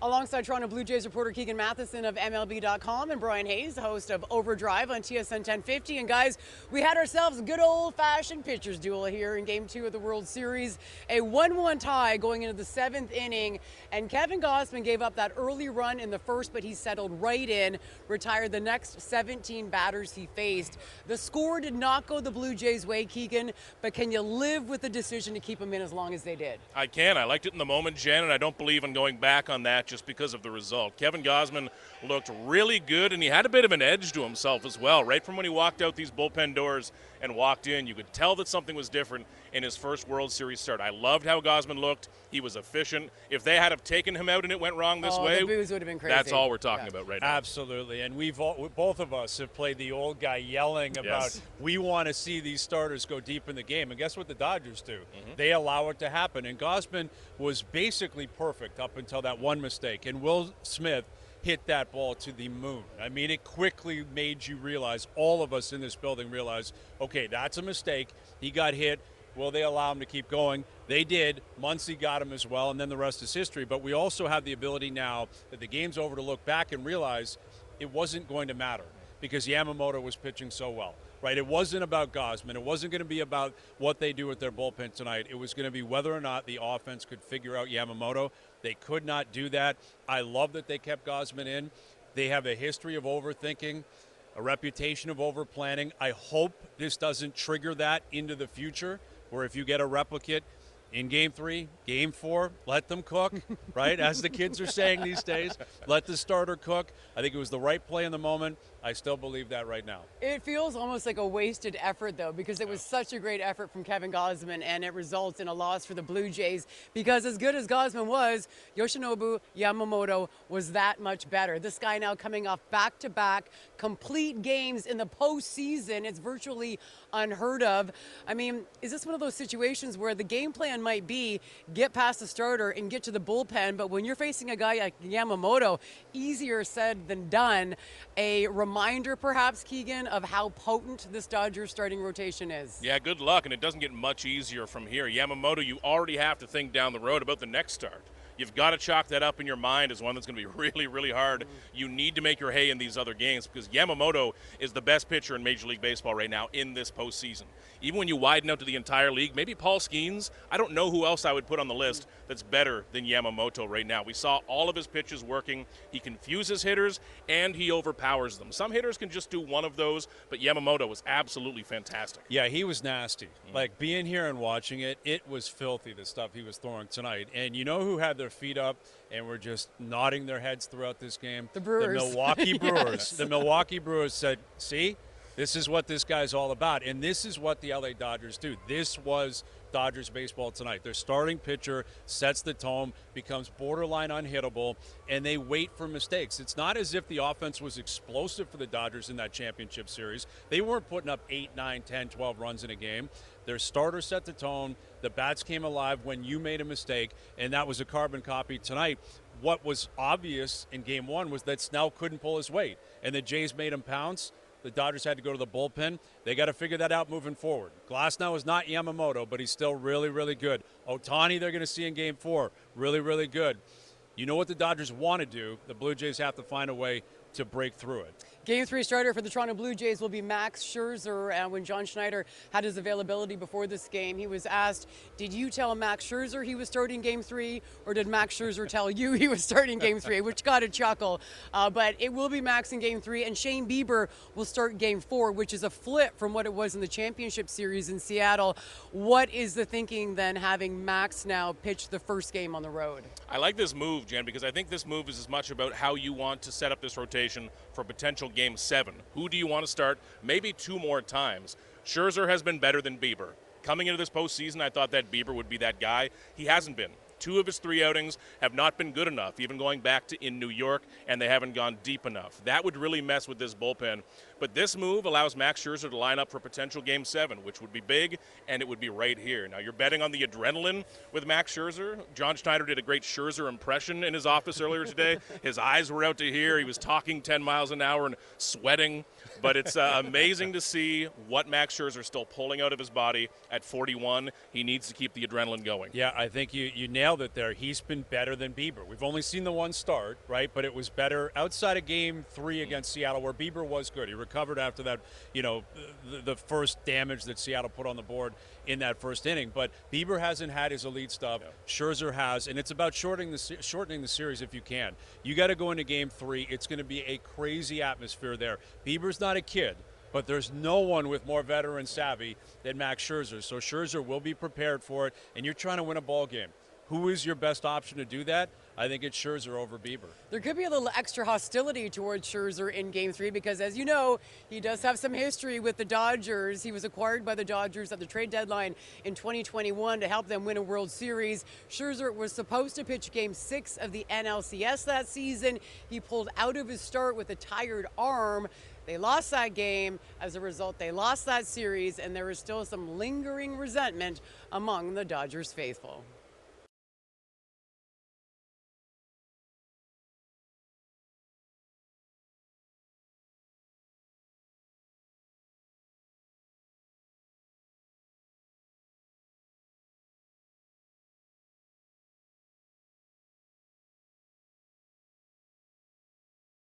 Alongside Toronto Blue Jays reporter Keegan Matheson of MLB.com and Bryan Hayes, host of OverDrive on TSN 1050. And guys, we had ourselves a good old-fashioned pitchers duel here in Game 2 of the World Series. A 1-1 tie going into the 7th inning. And Kevin Gausman gave up that early run in the first, but he settled right in, retired the next 17 batters he faced. The score did not go the Blue Jays' way, Keegan, but can you live with the decision to keep him in as long as they did? I can. I liked it in the moment, Jen, and I don't believe in going back on that just because of the result. Kevin Gausman looked really good, and he had a bit of an edge to himself as well. Right from when he walked out these bullpen doors and walked in, you could tell that something was different in his first World Series start. I loved how Gausman looked. He was efficient. If they had have taken him out and it went wrong this way, the boos would have been crazy. That's all we're talking about right now. Absolutely, and both of us have played the old guy yelling about we want to see these starters go deep in the game, and guess what the Dodgers do? They allow it to happen, and Gausman was basically perfect up until that one mistake, and Will Smith hit that ball to the moon. I mean, it quickly made you realize, all of us in this building realize, okay, that's a mistake. He got hit. Will they allow him to keep going? They did. Muncy got him as well, and then the rest is history. But we also have the ability now that the game's over to look back and realize it wasn't going to matter because Yamamoto was pitching so well, right? It wasn't about Gausman. It wasn't going to be about what they do with their bullpen tonight. It was going to be whether or not the offense could figure out Yamamoto. They could not do that. I love that they kept Gausman in. They have a history of overthinking, a reputation of overplanning. I hope this doesn't trigger that into the future, where if you get a replicate in Game 3, Game 4, let them cook, right? As the kids are saying these days, let the starter cook. I think it was the right play in the moment. I still believe that right now. It feels almost like a wasted effort, though, because it was such a great effort from Kevin Gausman, and it results in a loss for the Blue Jays. Because as good as Gausman was, Yoshinobu Yamamoto was that much better. This guy now coming off back-to-back complete games in the postseason. It's virtually unheard of. I mean, is this one of those situations where the game plan might be get past the starter and get to the bullpen, but when you're facing a guy like Yamamoto, easier said than done? A reminder, perhaps, Keegan, of how potent this Dodgers starting rotation is. Yeah, good luck, and it doesn't get much easier from here. Yamamoto, you already have to think down the road about the next start. You've got to chalk that up in your mind as one that's going to be really, really hard. You need to make your hay in these other games because Yamamoto is the best pitcher in Major League Baseball right now in this postseason. Even when you widen out to the entire league, maybe Paul Skeens, I don't know who else I would put on the list that's better than Yamamoto right now. We saw all of his pitches working. He confuses hitters, and he overpowers them. Some hitters can just do one of those, but Yamamoto was absolutely fantastic. Yeah, he was nasty. Like, being here and watching it, it was filthy, the stuff he was throwing tonight. And you know who had their feet up and were just nodding their heads throughout this game? The Brewers. The Milwaukee Brewers. Yes. The Milwaukee Brewers said, see, this is what this guy's all about. And this is what the LA Dodgers do. This was Dodgers baseball tonight. Their starting pitcher sets the tone, becomes borderline unhittable, and they wait for mistakes. It's not as if the offense was explosive for the Dodgers in that championship series. They weren't putting up 8, 9, 10, 12 runs in a game. Their starter set the tone. The bats came alive when you made a mistake, and that was a carbon copy tonight. What was obvious in Game 1 was that Snell couldn't pull his weight, and the Jays made him pounce. The Dodgers had to go to the bullpen. They got to figure that out moving forward. Glasnow is not Yamamoto, but he's still really, really good. Ohtani, they're going to see in Game 4. Really, really good. You know what the Dodgers want to do. The Blue Jays have to find a way to break through it. Game 3 starter for the Toronto Blue Jays will be Max Scherzer. And when John Schneider had his availability before this game, he was asked, did you tell Max Scherzer he was starting Game 3, or did Max Scherzer tell you he was starting Game 3, which got a chuckle. But it will be Max in Game 3, and Shane Bieber will start Game 4, which is a flip from what it was in the championship series in Seattle. What is the thinking then, having Max now pitch the first game on the road? I like this move, Jen, because I think this move is as much about how you want to set up this rotation for potential Game 7. Who do you want to start? Maybe 2 more times. Scherzer has been better than Bieber. Coming into this postseason, I thought that Bieber would be that guy. He hasn't been. 2 of his 3 outings have not been good enough, even going back to in New York, and they haven't gone deep enough. That would really mess with this bullpen. But this move allows Max Scherzer to line up for potential Game 7, which would be big, and it would be right here. Now, you're betting on the adrenaline with Max Scherzer. John Schneider did a great Scherzer impression in his office earlier today. His eyes were out to here. He was talking 10 miles an hour and sweating. But it's amazing to see what Max Scherzer is still pulling out of his body at 41. He needs to keep the adrenaline going. Yeah, I think you nailed nailed it there. He's been better than Bieber. We've only seen the one start, right? But it was better outside of Game 3 against Seattle, where Bieber was good. He recovered after that, the first damage that Seattle put on the board in that first inning. But Bieber hasn't had his elite stuff. Yeah. Scherzer has, and it's about shortening the series if you can. You got to go into Game 3. It's going to be a crazy atmosphere there. Bieber's not a kid. But there's no one with more veteran savvy than Max Scherzer. So Scherzer will be prepared for it, and you're trying to win a ball game. Who is your best option to do that? I think it's Scherzer over Bieber. There could be a little extra hostility towards Scherzer in Game 3 because, as you know, he does have some history with the Dodgers. He was acquired by the Dodgers at the trade deadline in 2021 to help them win a World Series. Scherzer was supposed to pitch Game 6 of the NLCS that season. He pulled out of his start with a tired arm. They lost that game. As a result, they lost that series, and there is still some lingering resentment among the Dodgers faithful.